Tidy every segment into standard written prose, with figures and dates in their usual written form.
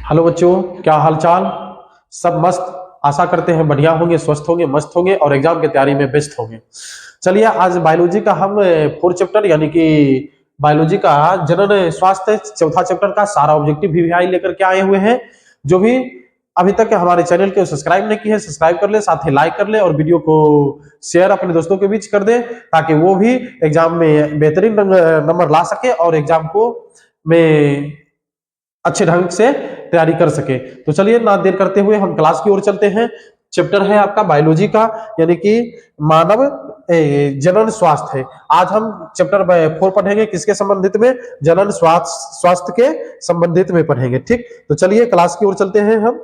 Hello बच्चों, क्या हाल चाल। सब मस्त। आशा करते हैं बढ़िया होंगे, स्वस्थ होंगे, मस्त होंगे और एग्जाम की तैयारी में व्यस्त होंगे। चलिए, आज बायोलॉजी का हम 4 चैप्टर यानी कि बायोलॉजी का जनन स्वास्थ्य चौथा चैप्टर का सारा ऑब्जेक्टिव वीवीआई लेकर के आए हुए हैं। जो भी अभी तक हमारे चैनल को सब्सक्राइब नहीं किए हैं, सब्सक्राइब कर ले, साथ ही लाइक कर ले और वीडियो को शेयर अपने दोस्तों के बीच कर दे, ताकि वो भी एग्जाम में बेहतरीन नंबर ला सके और एग्जाम को में अच्छे ढंग से तैयारी कर सके। तो चलिए, ना देर करते हुए हम क्लास की ओर चलते हैं। चैप्टर है आपका बायोलॉजी का, यानी कि मानव जनन स्वास्थ्य है। आज हम चैप्टर 4 पढ़ेंगे, किसके संबंधित में? जनन स्वास्थ्य के संबंधित में पढ़ेंगे। ठीक, तो चलिए क्लास की ओर चलते हैं हम।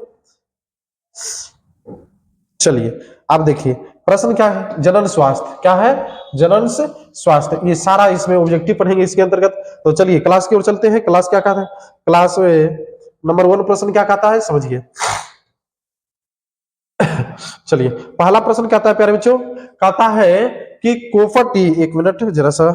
चलिए, आप देखिए प्रश्न क्या है। जनन स्वास्थ्य क्या है? जनन से स्वास्थ्य, ये सारा इसमें ऑब्जेक्टिव पढ़ेंगे इसके अंतर्गत। तो चलिए क्लास की ओर चलते हैं। क्लास क्या कहता है? क्लास नंबर 1 प्रश्न क्या कहता है, समझिए। चलिए, पहला प्रश्न कहता है प्यारे बच्चों, कहता है कि कोफर टी, एक मिनट जरा सा।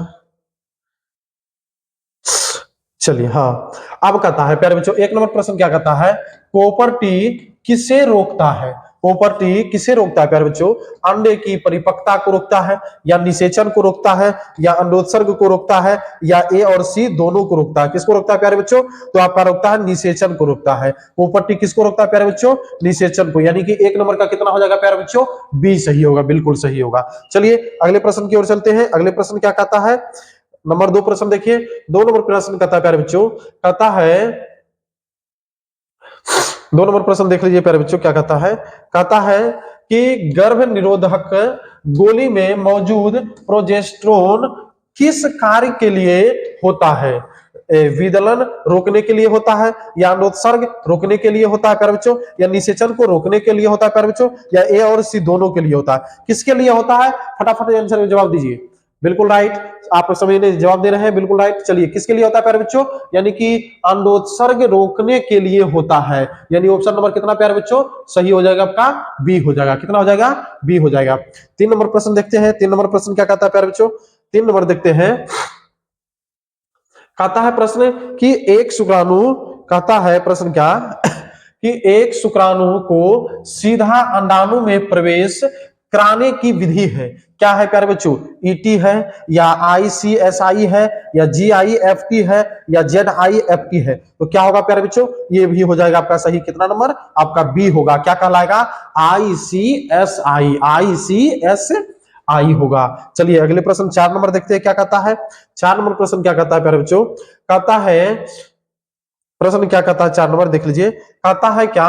चलिए, हाँ, अब कहता है प्यारे बच्चों, 1 नंबर प्रश्न क्या कहता है? कॉपर टी किसे रोकता है? कॉपर टी किसे रोकता है प्यारे बच्चों? अंडे की परिपक्वता को रोकता है, या निषेचन को रोकता है, या अंडोत्सर्ग को रोकता है, या ए और सी दोनों को रोकता है? किसको रोकता है प्यारे बच्चों? तो आपका रोकता है निषेचन को रोकता है। कॉपर टी किसको रोकता है प्यारे बच्चों? निषेचन को। यानी कि 1 नंबर का कितना हो जाएगा प्यारे बच्चों? बी सही होगा, बिल्कुल सही होगा। चलिए अगले प्रश्न की ओर चलते हैं। अगले प्रश्न क्या कहता है? नंबर 2 प्रश्न देखिए। 2 नंबर प्रश्न कहता है प्यारे बच्चों, कहता है 2 नंबर प्रश्न देख लीजिए प्यारे बच्चों, क्या कहता है? कहता है कि गर्भ निरोधक गोली में मौजूद प्रोजेस्टेरोन किस कार्य के लिए होता है? विदलन रोकने के लिए होता है, या अंडोत्सर्ग रोकने के लिए होता है प्यारे बच्चों, या निषेचन को रोकने के लिए होता है प्यारे बच्चों, या ए और सी दोनों के लिए होता है? किसके लिए होता है? फटाफट आंसर में जवाब दीजिए। बिल्कुल राइट, आप समझने जवाब दे रहे हैं, बिल्कुल राइट। चलिए, किसके लिए होता है प्यारे बच्चों? यानी कि अंडोत्सर्ग रोकने के लिए होता है। यानी ऑप्शन नंबर कितना प्यारे बच्चों? सही हो जाएगा आपका, बी हो जाएगा। कितना हो जाएगा? बी हो जाएगा। 3 नंबर प्रश्न देखते हैं। 3 नंबर प्रश्न क्या कहता है प्यारे बच्चों? 3 नंबर देखते हैं। कहता है प्रश्न कि एक शुक्राणु, कहता है प्रश्न क्या कि एक शुक्राणु को सीधा अंडाणु में प्रवेश कराने की विधि है, क्या है प्यारे बच्चों? ईटी है, या ICSI है, या GIFT है, या ZIFT है? तो क्या होगा प्यारे बच्चों? ये भी हो जाएगा आपका सही। कितना नंबर? आपका बी होगा। क्या कहलाएगा? ICSI, ICSI होगा। चलिए अगले प्रश्न 4 नंबर देखते हैं, क्या कहता है? 4 नंबर प्रश्न क्या कहता है प्यारे बच्चों? कहता है प्रश्न क्या कहता है? 4 नंबर देख लीजिए। कहता है क्या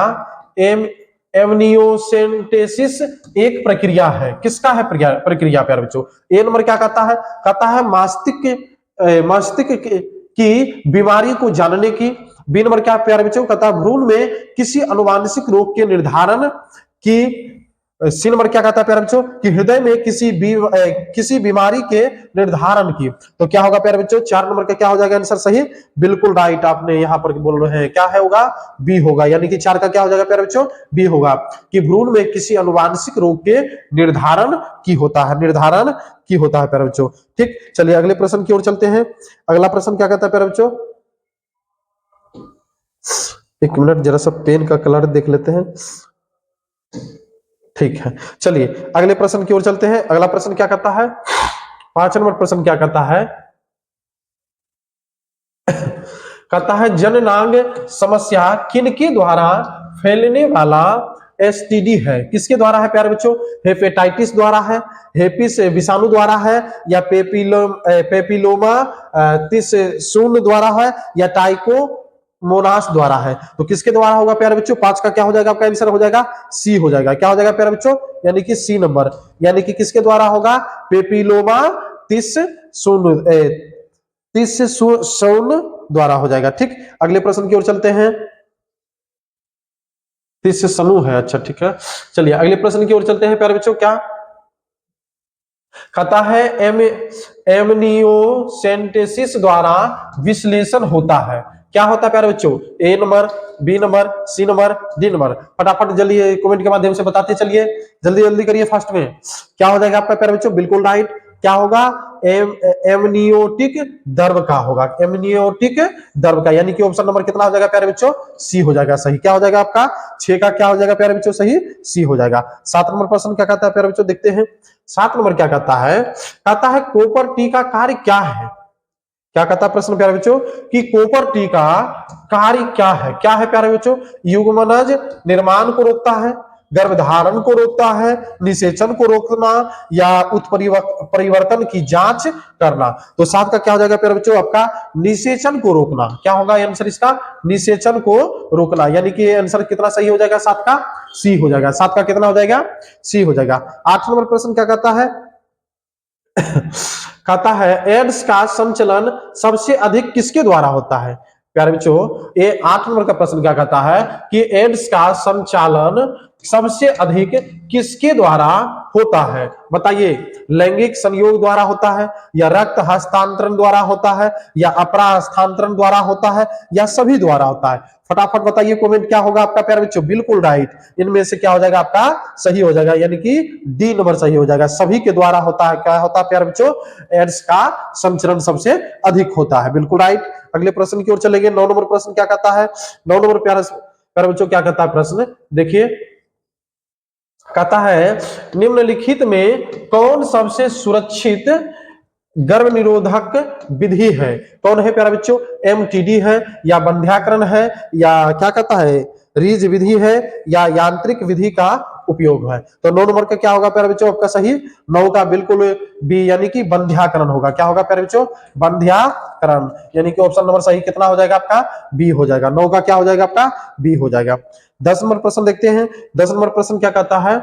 एम एमनियोसेंटेसिस एक प्रक्रिया है। किसका है प्रक्रिया प्यारे बच्चों? ए नंबर क्या कहता है? कहता है मस्तिष्क की बीमारी को जानने की। बी नंबर क्या प्यारे बच्चों? कहता है भ्रूण में किसी अनुवांशिक रोग के निर्धारण की। सी नंबर क्या कहता है प्यारे बच्चों? कि हृदय में किसी बीमारी के निर्धारण की। तो क्या होगा प्यारे बच्चों? 4 नंबर का क्या हो जाएगा आंसर सही? बिल्कुल राइट, आपने यहां पर बोल रहे हैं, क्या है होगा? बी होगा। यानी कि 4 का क्या हो जाएगा प्यारे बच्चों? बी होगा, कि भ्रूण में किसी अनुवांशिक रोग के निर्धारण की होता है, निर्धारण की होता है प्यारे बच्चों। ठीक, चलिए अगले प्रश्न की ओर चलते हैं। अगला प्रश्न क्या कहता है प्यारे बच्चों? एक मिनट, जरा सा पेन का कलर देख लेते हैं। ठीक है, चलिए अगले प्रश्न की ओर चलते हैं। अगला प्रश्न क्या कहता है? 5 नंबर प्रश्न क्या कहता है? कहता है जननांग समस्या किनके द्वारा फैलने वाला STD है? किसके द्वारा है प्यारे बच्चों? हेपेटाइटिस द्वारा है, हेपिस विषाणु द्वारा है, या पेपिलोमा तिस शून्य द्वारा है, या टाइको मोनास द्वारा है? तो किसके द्वारा होगा प्यारे बच्चों? 5 का क्या हो जाएगा? आपका आंसर हो जाएगा सी हो जाएगा। क्या हो जाएगा प्यारे बच्चों? यानी कि सी नंबर, यानी कि किसके द्वारा होगा? पेपिलोमा तिस शून्य तिस शून्य द्वारा हो जाएगा। ठीक, अगले प्रश्न की ओर चलते हैं। 30 से समूह है, अच्छा ठीक है। चलिए अगले प्रश्न की ओर चलते हैं प्यारे बच्चों। क्या कहता है? एमनियोसेंटेसिस द्वारा विश्लेषण होता है। क्या होता है प्यारे बच्चों? A number, B number, C number, D number? फटाफट जल्दी कमेंट के माध्यम से बताते चलिए, जल्दी जल्दी करिए फास्ट में। क्या हो जाएगा आपका प्यारे बच्चों? बिल्कुल राइट, क्या होगा, एमनियोटिक द्रव का होगा, एमनियोटिक द्रव का, यानी कि ऑप्शन नंबर कितना हो जाएगा प्यारे बच्चों, सी हो जाएगा सही। क्या हो जाएगा आपका 6 का क्या हो जाएगा प्यारे बच्चों, सही सी हो जाएगा। 7 नंबर प्रश्न क्या कहता है प्यारे बच्चों, देखते हैं 7 नंबर क्या कहता है कॉपर टी का कार्य क्या है। क्या कहता है प्रश्न प्यारे बच्चों कि कॉपर टी का कार्य क्या है प्यारे बच्चों, युग्मनज निर्माण को रोकता है, गर्भधारण को रोकता है, निषेचन को रोकना, या उत्परिवर्तन की जांच करना। तो 7 का क्या हो जाएगा प्यारे बच्चों, आपका निषेचन को रोकना। क्या होगा आंसर इसका, निषेचन को रोकना, यानी कि आंसर कितना सही हो जाएगा 7 का, सी हो जाएगा। 7 का कितना हो जाएगा, सी हो जाएगा। 8 नंबर प्रश्न क्या कहता है कहता है एड्स का संचलन सबसे अधिक किसके द्वारा होता है। प्यारे बच्चों ये 8 नंबर का प्रश्न क्या कहता है कि एड्स का संचालन सबसे अधिक किसके द्वारा होता है, बताइए। लैंगिक संयोग द्वारा होता है, या रक्त हस्तांतरण द्वारा होता है, या अपरा हस्तांतरण द्वारा होता है, या सभी द्वारा होता है। फटाफट बताइए कमेंट क्या होगा आपका प्यारे बच्चों, बिल्कुल राइट। इनमें से क्या हो जाएगा आपका सही हो जाएगा, यानी कि डी नंबर सही हो जाएगा, सभी के द्वारा होता है। क्या होता है प्यारे बच्चों, एड्स का संचरण सबसे अधिक होता है, बिल्कुल राइट। अगले प्रश्न की ओर चलेंगे। 9 नंबर प्रश्न क्या कहता है, 9 नंबर प्यारे बच्चों क्या कहता है प्रश्न, देखिए कहता है निम्नलिखित में कौन सबसे सुरक्षित गर्भ निरोधक विधि है। कौन है प्यारे बच्चों, एमटीडी है, या बंध्याकरण है, या क्या कहता है रीज विधि है, या यांत्रिक विधि का उपयोग है। तो 9 नंबर का क्या होगा प्यारे बच्चों आपका सही, 9 का बिल्कुल बी, यानी कि बंध्याकरण होगा। क्या होगा प्यारे बच्चों, बंध्याकरण, यानी कि ऑप्शन नंबर सही कितना हो जाएगा आपका, बी हो जाएगा। 9 का क्या हो जाएगा आपका, बी हो जाएगा। 10 नंबर प्रश्न देखते हैं। 10 नंबर प्रश्न क्या कहता है,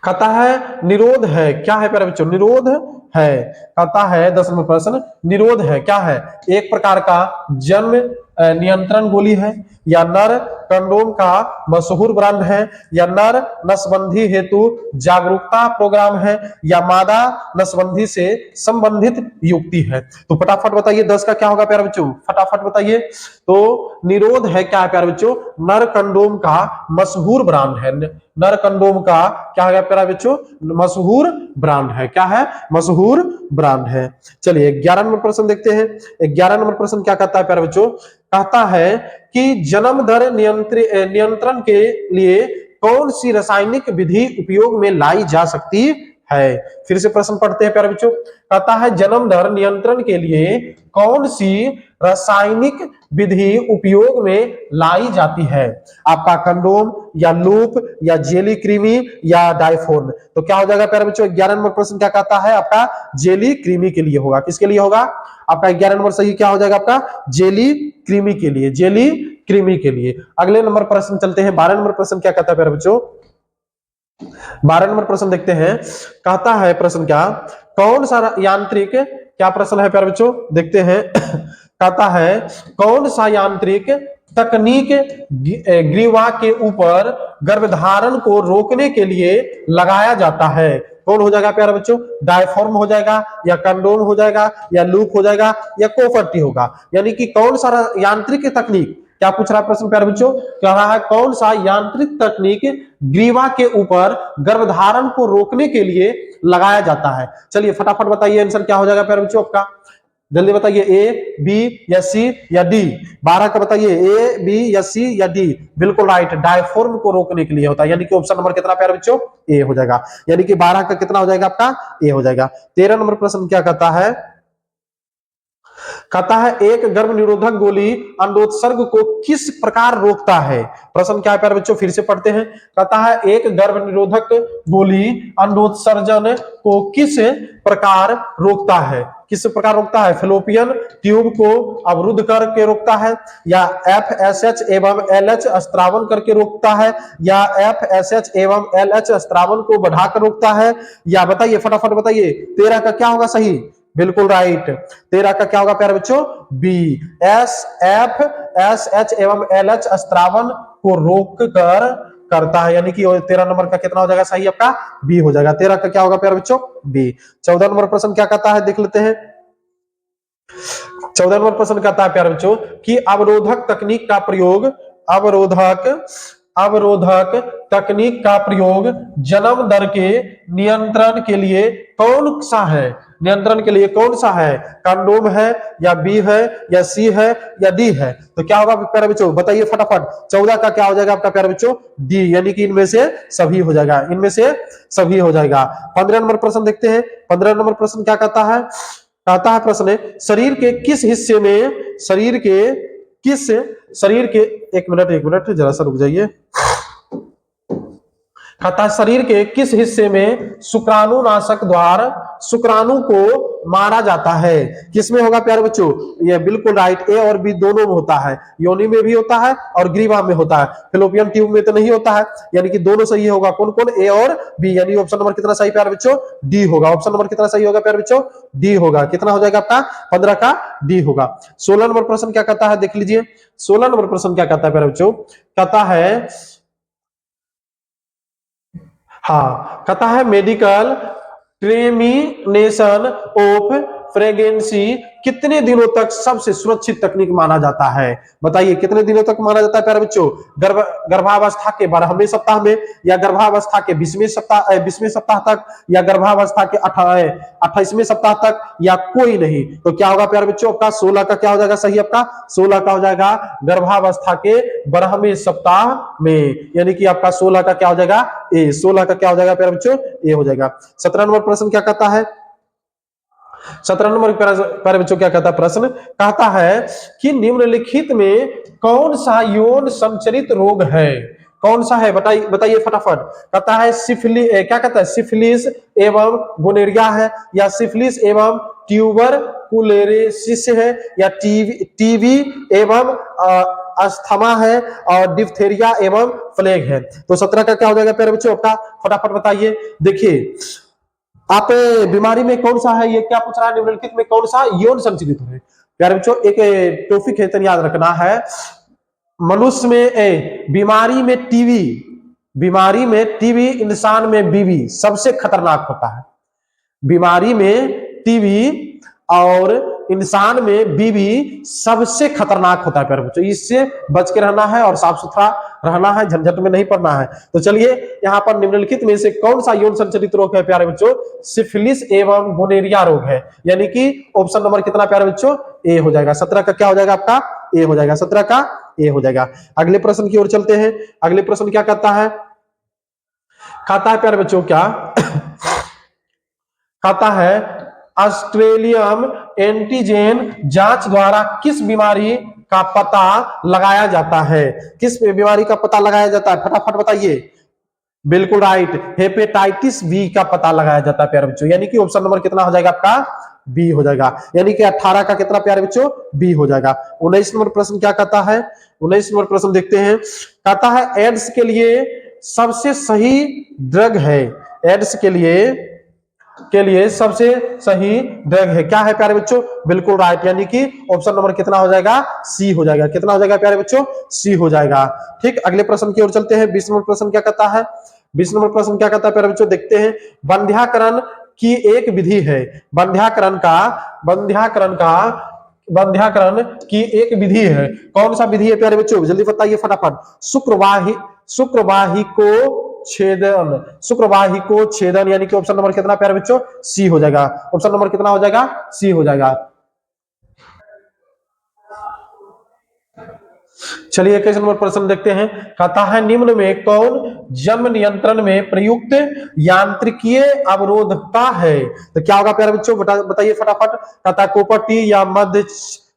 कहता है निरोध है, क्या है प्यारे बच्चों, निरोध है। कहता है 10 नंबर प्रश्न, निरोध है क्या है, एक प्रकार का जन्म नियंत्रण गोली है, या नर कंडोम का मशहूर ब्रांड है, या नर नसबंदी हेतु जागरूकता प्रोग्राम है, या मादा नसबंदी से संबंधित युक्ति है। तो फटाफट बताइए 10 का क्या होगा प्यारे बच्चों, फटाफट बताइए। तो निरोध है क्या है प्यारे बच्चों, नर कंडोम का मशहूर ब्रांड है। नर कंडोम का क्या है प्यारे बच्चों, मशहूर ब्रांड है। क्या है, मशहूर ब्रांड है। चलिए 11 नंबर प्रश्न देखते हैं। 11 नंबर प्रश्न क्या कहता है प्यारे बच्चों, कहता है कि जन्म दर नियंत्रण के लिए कौन सी रासायनिक विधि उपयोग में लाई जा सकती है। फिर से प्रश्न पढ़ते हैं प्यारे बच्चों, कहता है जन्म दर नियंत्रण के लिए कौन सी रासायनिक विधि उपयोग में लाई जाती है। आपका कंडोम, या लूप, या जेली क्रीमी, या डाइफोर्म। तो क्या हो जाएगा प्यारे बच्चों, 11 नंबर प्रश्न क्या कहता है आपका, जेली क्रीमी के लिए होगा। किसके लिए होगा आपका 11 नंबर सही क्या हो जाएगा आपका, जेली क्रीमी के लिए, जेली क्रीमी के लिए। अगले नंबर प्रश्न चलते हैं। 12 नंबर प्रश्न क्या कहता है प्यारे बच्चों, 12 नंबर प्रश्न देखते हैं। कहता है प्रश्न क्या, कौन सा यांत्रिक, क्या प्रश्न है प्यारे बच्चों देखते हैं कहता है कौन सा यांत्रिक तकनीक ग्रीवा के ऊपर गर्भधारण को रोकने के लिए लगाया जाता है। कौन हो जाएगा प्यारे बच्चों, डायफॉर्म हो जाएगा, या कंडोम हो जाएगा, या लूप हो जाएगा, या कोफर्टी होगा। यानी कि कौन सा यांत्रिक तकनीक, क्या पूछ रहा है प्रश्न प्यारे बच्चों, कह रहा है कौन सा यांत्रिक तकनीक ग्रीवा के ऊपर गर्भधारण को रोकने के लिए लगाया जाता है। चलिए फटाफट बताइए आंसर क्या हो जाएगा प्यारे बच्चों आपका, जल्दी बताइए, ए बी या सी या डी। 12 का बताइए, ए बी या सी या डी। बिल्कुल राइट, डायफॉर्म को रोकने के लिए होता है, यानी कि ऑप्शन नंबर कितना प्यारे बच्चों, ए हो जाएगा। यानी कि 12 का कितना हो जाएगा आपका, ए हो जाएगा। 13 नंबर प्रश्न क्या कहता है, कहता है एक गर्भ निरोधक गोली अंडोत्सर्ग को किस प्रकार रोकता है। प्रश्न क्या है प्यारे बच्चों, फिर से पढ़ते हैं। कहता है एक गर्भ निरोधक गोली अंडोत्सर्जन को किस प्रकार रोकता है, किस प्रकार रोकता है, फेलोपियन ट्यूब को अवरुद्ध करके रोकता है, या FSH एवं LH स्त्रावन करके रोकता है, या FSH एवं LH स्त्रावन को बढ़ाकर रोकता है, या बताइए फटाफट बताइए 13 का क्या होगा सही, बिल्कुल राइट। 13 का क्या होगा प्यारे बच्चों, बी, FSH एवं LH स्त्रावन को रोक कर करता है, यानी कि 13 नंबर का कितना हो जाएगा सही आपका, बी हो जाएगा। 13 का क्या होगा प्यारे बच्चों, बी। 14 नंबर प्रश्न क्या कहता है देख लेते हैं। 14 नंबर प्रश्न कहता है प्यारे बच्चों कि अवरोधक तकनीक का प्रयोग, अवरोधक अवरोधक तकनीक का प्रयोग जन्म दर के नियंत्रण के लिए कौन सा है? नियंत्रण के लिए कौन सा है? कंडोम है या बी है या सी है या डी है? तो क्या होगा प्यारे बच्चों, बताइए फटाफट। 14 का क्या हो जाएगा आपका प्यारे बच्चों? डी, यानी कि इनमें से सभी हो जाएगा, इनमें से सभी हो जाएगा। 15 नंबर प्रश्न देखते हैं। 15 नंबर प्रश्न क्या कहता है? कहता है प्रश्न, शरीर के किस हिस्से में, शरीर के एक मिनट जरा सा रुक जाइए। कहता है शरीर के किस हिस्से में शुक्राणुनाशक द्वारा शुक्राणु को मारा जाता है? किसमें होगा प्यारे बच्चों? ये बिल्कुल राइट, ए और बी दोनों में होता है। योनि में भी होता है और ग्रीवा में होता है, फेलोपियन ट्यूब में तो नहीं होता है, यानी कि दोनों सही होगा। कौन कौन? ए और बी, यानी ऑप्शन नंबर कितना सही प्यारे बच्चों? डी होगा। ऑप्शन नंबर कितना सही होगा प्यारे बच्चों? डी होगा। कितना हो जाएगा आपका? 15 का डी होगा। 16 नंबर प्रश्न क्या कहता है, देख लीजिए। 16 नंबर प्रश्न क्या कहता है प्यारे बच्चों? कहता है, हाँ, कहता है मेडिकल टर्मिनेशन ऑफ प्रेगनेंसी कितने दिनों तक सबसे सुरक्षित तकनीक माना जाता है? बताइए कितने दिनों तक माना जाता है प्यारे बच्चों? गर्भावस्था के 12वें सप्ताह में, या गर्भावस्था के 20वें सप्ताह तक, या गर्भावस्था के 28वें सप्ताह तक, या कोई नहीं? तो क्या होगा प्यारे बच्चों आपका? 16 का क्या हो जाएगा सही आपका? 16 का हो जाएगा गर्भावस्था के 12वें सप्ताह में, यानी कि आपका 16 का क्या हो जाएगा? ए। 16 का क्या हो जाएगा प्यारे बच्चों? ए हो जाएगा। 17 नंबर प्रश्न क्या कहता है? 17 नंबर प्यारे बच्चों क्या कहता है प्रश्न? कहता है कि निम्नलिखित में कौन सा यौन संचरित रोग है? कौन सा है? बताइए फटाफट। कहता है सिफिलिस, क्या कहता है? सिफिलिस एवं गोनेरिया है, या सिफिलिस एवं ट्यूबरकुलोसिस है, या टीबी एवं अस्थमा है, और डिप्थेरिया एवं प्लेग है? तो 17 का क्या हो जाएगा प्यारे बच्चों आपका? फटाफट बताइए। देखिए आप बीमारी में कौन सा है, ये क्या पूछ रहा है? निम्नलिखित में कौन सा यौन संचरित है? प्यारे बच्चों एक टॉपिक है, याद रखना है। मनुष्य में बीमारी में टीबी, इंसान में बीबी सबसे खतरनाक होता है। बीमारी में टीबी और इंसान में बीबी सबसे खतरनाक होता है प्यारे बच्चों। इससे बच के रहना है और साफ सुथरा रहना है, झंझट में नहीं पड़ना है। तो चलिए यहाँ पर निम्नलिखित में से कौन सा यौन संचरित रोग है प्यारे बच्चों? सिफिलिस एवं गोनेरिया रोग है, यानी कि ऑप्शन नंबर कितना प्यारे बच्चों? ए हो जाएगा। 17 का क्या हो जाएगा आपका? ए हो जाएगा। 17 का ए हो जाएगा। अगले प्रश्न की ओर चलते हैं। अगले प्रश्न क्या कहता है? कहता है प्यारे बच्चों क्या कहता है? ऑस्ट्रेलियम एंटीजन जांच द्वारा किस बीमारी का पता लगाया जाता है? किस बीमारी का पता लगाया जाता है? फटाफट बताइए। बिल्कुल राइट, हेपेटाइटिस बी का पता लगाया जाता है प्यारे बच्चों, यानी कि ऑप्शन नंबर कितना हो जाएगा आपका? बी हो जाएगा, यानी कि 18 का कितना प्यारे बच्चों? बी हो जाएगा। 19 नंबर प्रश्न क्या कहता है? 19 नंबर प्रश्न देखते हैं। कहता है एड्स के लिए सबसे सही ड्रग है? एड्स के लिए सबसे सही ड्रग है क्या है प्यारे बच्चों? बिल्कुल राइट, यानी कि ऑप्शन नंबर कितना हो जाएगा? सी हो जाएगा। कितना हो जाएगा प्यारे बच्चों? सी हो जाएगा। ठीक, अगले प्रश्न की ओर चलते हैं। 20 नंबर प्रश्न क्या कहता है? 20 नंबर प्रश्न क्या कहता है प्यारे बच्चों? देखते हैं। बंध्याकरण की एक विधि है। बंध्याकरण की एक विधि है। कौन सा विधि है प्यारे बच्चों? जल्दी बताइए फटाफट। शुक्रवाही को छेदन, यानी कि ऑप्शन नंबर कितना प्यारे बच्चों? सी हो जाएगा। ऑप्शन नंबर कितना हो जाएगा? सी हो जाएगा। चलिए 21 नंबर प्रश्न देखते हैं। कहता है निम्न में कौन जन्म नियंत्रण में प्रयुक्त यांत्रिकीय अवरोधकता है? तो क्या होगा प्यारे बच्चों? बताइए फटाफट। कहता है कॉपर टी या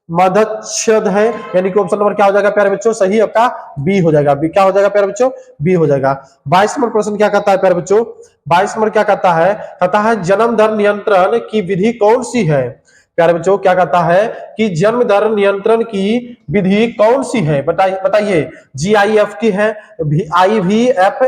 मध्यच्छेद है, यानी कि ऑप्शन नंबर क्या हो जाएगा प्यारे बच्चों? सही आपका बी हो जाएगा। बी क्या हो जाएगा प्यारे बच्चों? बी हो जाएगा। 22 नंबर प्रश्न क्या कहता है प्यारे बच्चों? 22 नंबर क्या कहता है? कहता है जन्म दर नियंत्रण की विधि कौन सी है? प्यारे बच्चों क्या कहता है कि जन्म दर नियंत्रण की विधि कौन सी है? बताइए। GIFT है, IVF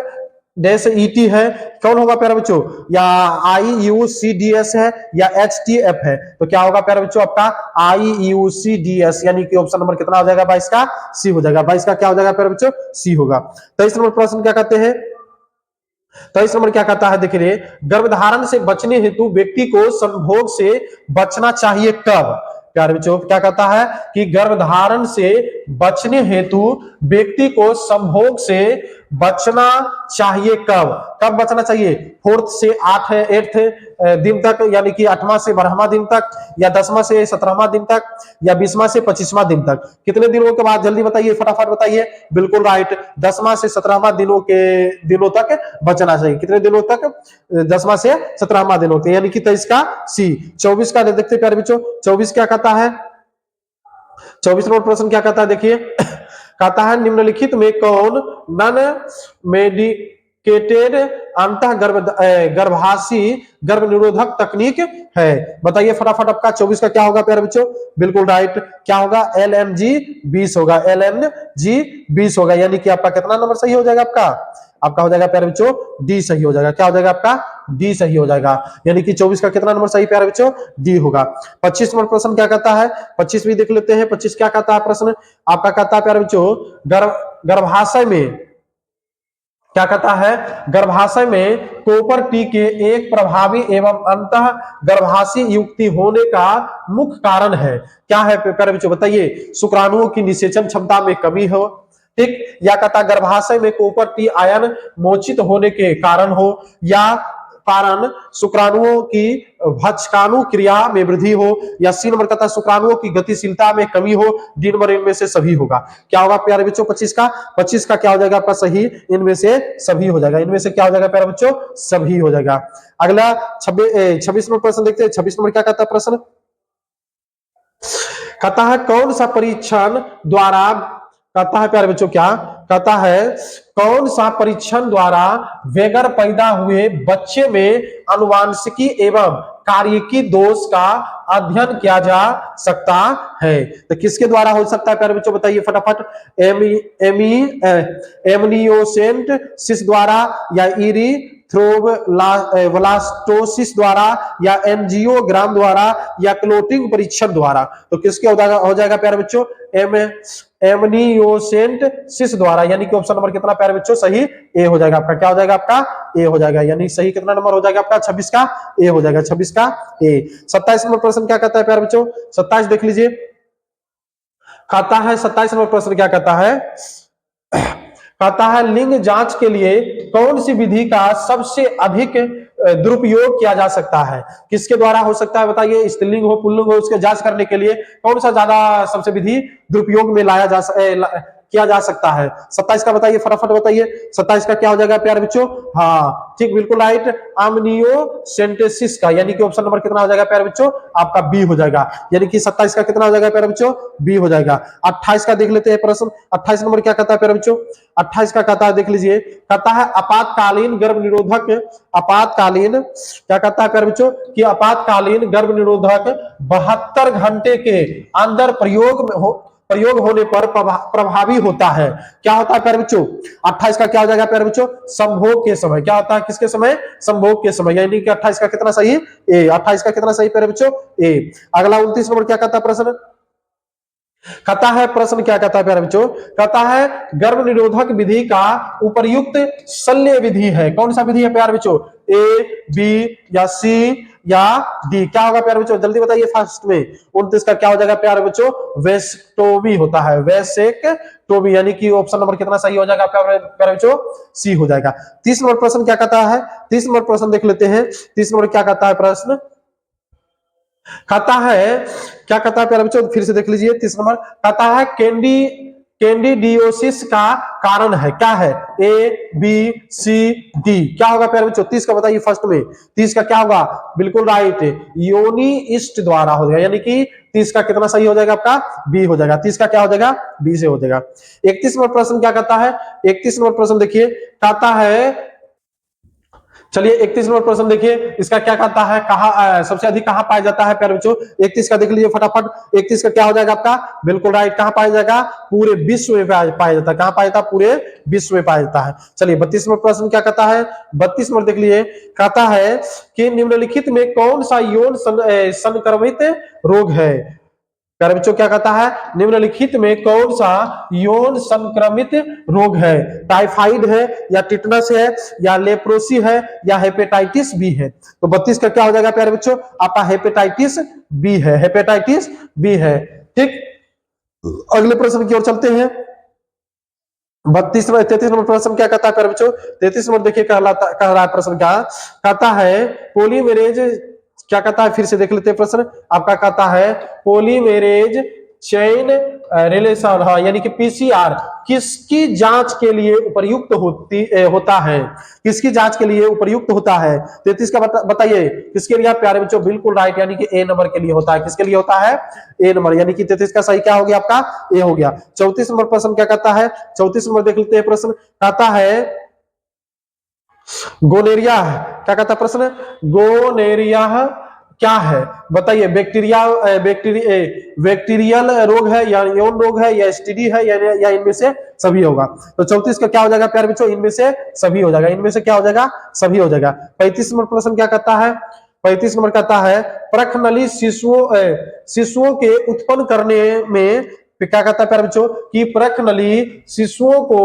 -ET है, कौन होगा प्यारे बच्चों? या IUCDS है, या HTF है? तो क्या होगा प्यारे बच्चों आपका? IUCDS, यानी कि ऑप्शन नंबर कितना हो जाएगा? 22 का सी हो जाएगा। 22 का क्या हो जाएगा प्यारे बच्चों? सी होगा। 23 नंबर प्रश्न क्या कहते हैं? 23 नंबर क्या कहता है? देखिए, गर्भधारण से बचने हेतु व्यक्ति को संभोग से बचना चाहिए कब? प्यारे बच्चों क्या कहता है कि गर्भधारण से बचने हेतु व्यक्ति को संभोग से बचना चाहिए। कब कब बचना चाहिए? 4th से 8th दिन तक, यानी कि 8वां से 12वां दिन तक, या 10वां से 17वां दिन तक, या 20वां से 25वां दिन तक। कितने दिनों के बाद? जल्दी बताइए, फटाफट बताइए। बिल्कुल राइट, 10वां से 17वां दिनों तक बचना चाहिए। कितने दिनों तक? 10वां से 17वां दिनों तक, यानी कि 23 का सी। 24 का देखते प्यारे बच्चों, 24 क्या कहता है? 24 नंबर प्रश्न क्या कहता है? देखिए, कहता है निम्नलिखित में कौन नॉन मेडिकेटेड अंतः गर्भाशी गर्भ निरोधक तकनीक है? बताइए फटाफट। आपका 24 का क्या होगा प्यारे बच्चों? बिल्कुल राइट, क्या होगा? LNG 20 होगा, LNG 20 होगा, यानी कि आपका कितना नंबर सही हो जाएगा? आपका हो जाएगा प्यारे बच्चों डी सही हो जाएगा। क्या हो जाएगा? आपका डी सही हो जाएगा, यानी कि 24 का कितना नंबर सही प्यारे बच्चों? डी होगा। 25 नंबर प्रश्न क्या कहता है? 25 भी देख लेते हैं। 25 क्या कहता है प्रश्न? आपका कहता है प्यारे बच्चों, गर्भाशय में क्या कहता है? गर्भाशय में कॉपर टी के एक प्रभावी एवं अंतः गर्भाशी युक्ति होने का मुख्य कारण है। क्या है प्यारे बच्चों? बताइए। शुक्राणुओं की निषेचन क्षमता में कमी हो, ठीक, या कहता गर्भाशय में कॉपर टी आयन मोचित होने के कारण हो, या कारण शुक्राणुओं की भक्षकाणु क्रिया में वृद्धि हो, या सी नंबर कहता है शुक्राणुओं की गतिशीलता में कमी हो। डी नंबर इनमें से सभी होगा। क्या होगा प्यारे बच्चों? 25 का क्या हो जाएगा आपका सही? इनमें से सभी हो जाएगा। इनमें से क्या हो जाएगा प्यारे बच्चों? सभी हो जाएगा। अगला 26 नंबर प्रश्न देखते हैं। 26 नंबर क्या कहता है प्रश्न? कहता है कौन सा परीक्षण द्वारा, कहता है प्यारे बच्चों, क्या कहता है? कौन सा परीक्षण द्वारा बगैर पैदा हुए बच्चे में अनुवांशिकी एवं कार्यकी दोष का अध्ययन किया जा सकता है? तो किसके द्वारा हो सकता है प्यारे बच्चों? बताइए फटाफट। एमनियोसेंट सिस द्वारा, या इरिथ्रोब्लास्टोसिस द्वारा, या एंजियोग्राम द्वारा, या क्लोटिंग परीक्षण द्वारा? तो किसके हो जाएगा प्यारे बच्चों? एमनियोसेंट सिस द्वारा, यानी कि ऑप्शन नंबर कितना प्यारे बच्चों? सही ए हो जाएगा आपका। क्या हो जाएगा आपका? ए हो जाएगा, यानी सही कितना नंबर हो जाएगा आपका? 26 का ए हो जाएगा। 26 का ए। 27 नंबर प्रश्न क्या कहता है प्यारे बच्चों? 27 देख लीजिए। कहता है 27 नंबर प्रश्न क्या कहता है? कहता है लिंग जांच के लिए कौन सी विधि का सबसे अधिक दुरुपयोग किया जा सकता है? किसके द्वारा हो सकता है बताइए? स्त्रीलिंग हो पुल्लिंग हो, उसके जांच करने के लिए कौन सा ज्यादा सबसे विधि दुरुपयोग में किया जा सकता है? 27 का बताइए फटाफट बताइए। 27 का क्या हो जाएगा प्यारे बच्चों? हाँ ठीक, बिल्कुल राइट, आमनियोसेंटेसिस का, यानी कि ऑप्शन नंबर कितना हो जाएगा प्यारे बच्चों? आपका बी हो जाएगा, यानी कि 27 का कितना हो जाएगा प्यारे बच्चों? बी हो जाएगा। 28 का देख लेते हैं प्रश्न। 28 नंबर क्या कहता है प्यारे बच्चों? 28 का कहता है, देख लीजिए, कहता है आपातकालीन गर्भ निरोधक, आपातकालीन क्या कहता है प्यारे बच्चों? कि आपातकालीन गर्भ निरोधक 72 घंटे के अंदर प्रयोग होने पर प्रभावी होता है। क्या होता है प्यारे बच्चों? 28 का क्या हो जाएगा प्यारे बच्चों? संभोग के समय। क्या होता है? किसके समय? संभोग के समय, यानी कि 28 का कितना सही? ए। 28 का कितना सही प्यारे बच्चों? ए। अगला 29 नंबर क्या कहता है प्रश्न? कहता है प्रश्न क्या कहता है प्यारे बच्चों? कहता है गर्भ निरोधक विधि का उपर्युक्त शल्य विधि है। कौन सा विधि है प्यारे बच्चों? ए, बी, या सी, या डी? क्या होगा प्यारे बच्चों? जल्दी बताइए फास्ट में। 29 का क्या हो जाएगा प्यारे बच्चों? वेस्टोमी होता है, वेसेक्टोमी, यानी कि ऑप्शन नंबर कितना सही हो जाएगा प्यारे बच्चों? सी हो जाएगा। 30 नंबर प्रश्न क्या कहता है? 30 नंबर प्रश्न देख लेते हैं। 30 नंबर क्या कहता है प्रश्न? कहता है, क्या कहता है प्यारे बच्चों? फिर से देख लीजिए। 30 नंबर कहता है कैंडिडियोसिस का कारण है। क्या है? ए, बी, सी, डी? क्या होगा प्यारे बच्चों? 30 का बताइए फर्स्ट में। 30 का क्या होगा? बिल्कुल राइट, योनिस्ट द्वारा हो जाएगा, यानी कि 30 का कितना सही हो जाएगा आपका? बी हो जाएगा। 30 का क्या हो जाएगा? बी से हो जाएगा। 31 नंबर प्रश्न क्या कहता है? 31 नंबर प्रश्न देखिए, कहता है, चलिए 31 नंबर प्रश्न देखिए, इसका क्या कहता है? कहा सबसे अधिक कहां पाया जाता है प्यारे बच्चों? 31 का देख लीजिए फटाफट। 31 का क्या हो जाएगा आपका? बिल्कुल राइट, कहां पाया जाएगा? पूरे विश्व में पाया जाता है। कहां पाया जाता है? पूरे विश्व में पाया जाता है। चलिए 32 नंबर प्रश्न क्या कहता है? 32 नंबर देख लीजिए, कहता है कि निम्नलिखित में कौन सा यौन संक्रमित रोग है? प्यारे बच्चों क्या कहता है? निम्नलिखित में कौन सा यौन संक्रमित रोग है? टाइफाइड है, या टिटनस है, या लेप्रोसी है, या हेपेटाइटिस बी है? तो 32 का क्या हो जाएगा प्यारे बच्चों? आपका हेपेटाइटिस बी है, हेपेटाइटिस बी है। ठीक, अगले प्रश्न की ओर चलते हैं। 33 नंबर प्रश्न क्या कहता है प्यारे बच्चों? 33 नंबर देखिए कह रहा है प्रश्न क्या कहता है? पॉलीमेरेज क्या कहता है? फिर से देख लेते हैं प्रश्न आपका। कहता है पॉलीमेरेज चेन रिलेशन, हाँ, यानी कि पीसीआर किसकी जांच के लिए उपयुक्त होता है? किसकी जांच के लिए उपयुक्त होता है? 33 का बताइए किसके लिए? प्यारे बच्चों बिल्कुल राइट, यानी कि ए नंबर के लिए होता है। किसके लिए होता है? ए नंबर, यानी कि 33 का सही क्या हो गया आपका? ए हो गया। 34 नंबर प्रश्न क्या कहता है? 34 नंबर देख लेते हैं प्रश्न। कहता है गोनेरिया क्या कहता है प्रश्न? गोनेरिया क्या है? बताइए। बैक्टीरियल रोग है या यौन रोग है या एसटीडी है या इनमें से सभी होगा? तो 34 का क्या हो जाएगा प्यारे बच्चों? इनमें से सभी हो जाएगा। इनमें से क्या हो जाएगा? सभी हो जाएगा। 35 नंबर प्रश्न क्या कहता है? 35 नंबर कहता है प्रखनली शिशुओं के उत्पन्न करने में क्या कहता है प्यारे बच्चों? कि प्रखनली शिशुओं को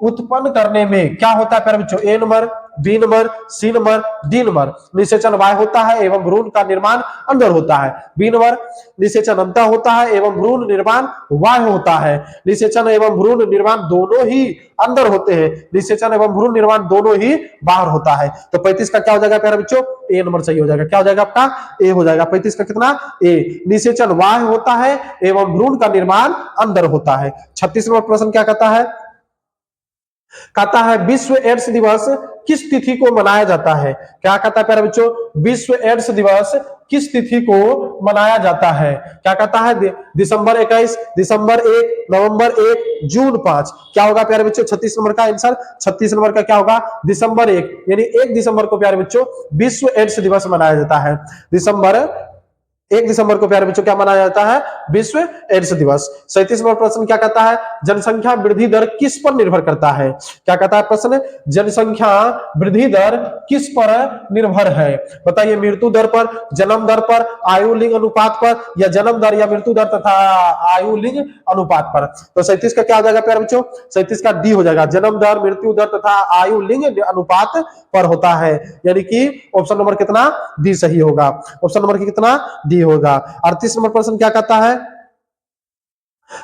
उत्पन्न करने में क्या होता है प्यारे बच्चों? A number, B number, C number, D number. निषेचन वाय होता है एवं भ्रूण का निर्माण अंदर होता है। बी नंबर निषेचन अंतः होता है एवं भ्रूण निर्माण वाय होता है। निषेचन एवं भ्रूण निर्माण दोनों ही अंदर होते हैं, निषेचन एवं भ्रूण निर्माण दोनों ही बाहर होता है। तो 35 का क्या हो जाएगा प्यारे बच्चों? ए नंबर सही हो जाएगा। क्या हो जाएगा आपका? ए हो जाएगा। 35 का कितना? ए। निषेचन वाय होता है एवं भ्रूण का निर्माण अंदर होता है। 36 नंबर प्रश्न क्या कहता है? कहता है विश्व एड्स दिवस किस तिथि को मनाया जाता है? क्या कहता है प्यारे बच्चों? विश्व एड्स दिवस किस तिथि को मनाया जाता है? क्या कहता है? दिसंबर 21, दिसंबर 1, नवंबर 1, जून 5। क्या होगा प्यारे बच्चों? 36 नंबर का आंसर। 36 नंबर का क्या होगा? दिसंबर 1, यानी 1 दिसंबर को प्यारे बच्चों विश्व एड्स दिवस मनाया जाता है। दिसंबर 1 दिसंबर को प्यारे बच्चों क्या मनाया जाता है? विश्व एड्स दिवस। 37 नंबर प्रश्न क्या कहता है? जनसंख्या वृद्धि दर किस पर निर्भर करता है? क्या कहता है प्रश्न? जनसंख्या वृद्धि दर किस पर निर्भर है? बताइए। मृत्यु दर पर, जन्म दर पर, आयु लिंग अनुपात पर, या जन्म दर या मृत्यु दर तथा आयु लिंग अनुपात पर? तो 37 का क्या हो जाएगा प्यारे बच्चों? 37 का डी हो जाएगा। जन्म दर, मृत्यु दर तथा आयु लिंग अनुपात पर होता है, यानी कि ऑप्शन नंबर कितना? डी सही होगा। ऑप्शन नंबर कितना? डी होगा। 38 नंबर प्रश्न क्या कहता है?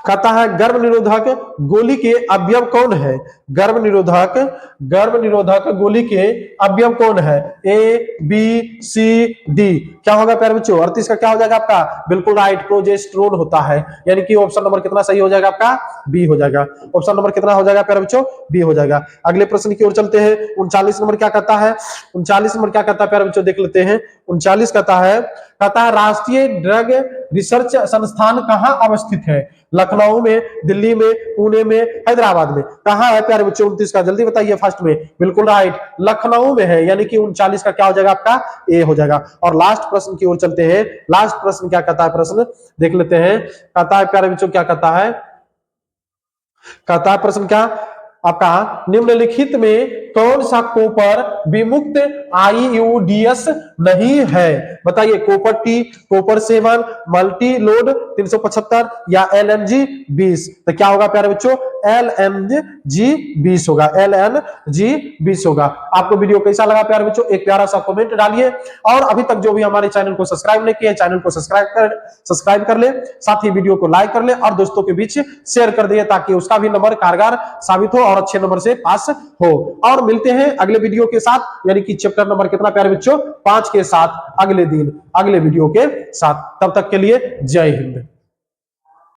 कहता है गर्भ निरोधक गोली के अवयव कौन है? गर्भ निरोधक गोली के अवयव कौन है? ए, बी, सी, डी। क्या होगा प्यारे बच्चों? 38 का क्या हो जाएगा आपका? बिल्कुल राइट, प्रोजेस्टेरोन होता है, यानी कि ऑप्शन नंबर कितना सही हो जाएगा आपका? बी हो जाएगा। ऑप्शन नंबर कितना हो जाएगा प्यारे बच्चों? बी हो जाएगा। अगले प्रश्न की ओर चलते हैं। 39 नंबर क्या कहता है? 39 नंबर क्या कहता है प्यारे बच्चों? देख लेते हैं। 39 कहता है राष्ट्रीय ड्रग रिसर्च संस्थान कहाँ अवस्थित है? लखनऊ में, दिल्ली में, पुणे में, हैदराबाद में? कहाँ है प्यारे बच्चों? 29 का जल्दी बताइए फास्ट में। बिल्कुल राइट, लखनऊ में है, यानी कि 39 का क्या हो जाएगा आपका? ए हो जाएगा। और लास्ट प्रश्न की ओर चलते हैं। लास्ट प्रश्न क्या कहता है? प्रश्न देख लेते हैं। कहता है प्यारे बच्चों क्या कहता है? कहता है प्रश्न क्या आपका? निम्नलिखित में कौन सा कॉपर विमुक्त आईयूडीएस नहीं है? बताइए। Copper T, copper 7, multi load 375 या एलएनजी 20? तो क्या होगा प्यारे बच्चों? एलएनजी 20 होगा। एलएनजी 20 होगा। आपको वीडियो कैसा लगा प्यारे बच्चों? एक प्यारा सा कमेंट डालिए, और अभी तक जो भी हमारे चैनल को सब्सक्राइब नहीं किया, चैनल को सब्सक्राइब कर ले, साथ ही वीडियो को लाइक कर ले और दोस्तों के बीच शेयर कर दिए, ताकि उसका भी नंबर कारगर साबित हो और अच्छे नंबर से पास हो। और मिलते हैं अगले वीडियो के साथ, यानी कि चैप्टर नंबर कितना प्यारे बच्चों? 5 के साथ, अगले दिन अगले वीडियो के साथ। तब तक के लिए जय हिंद।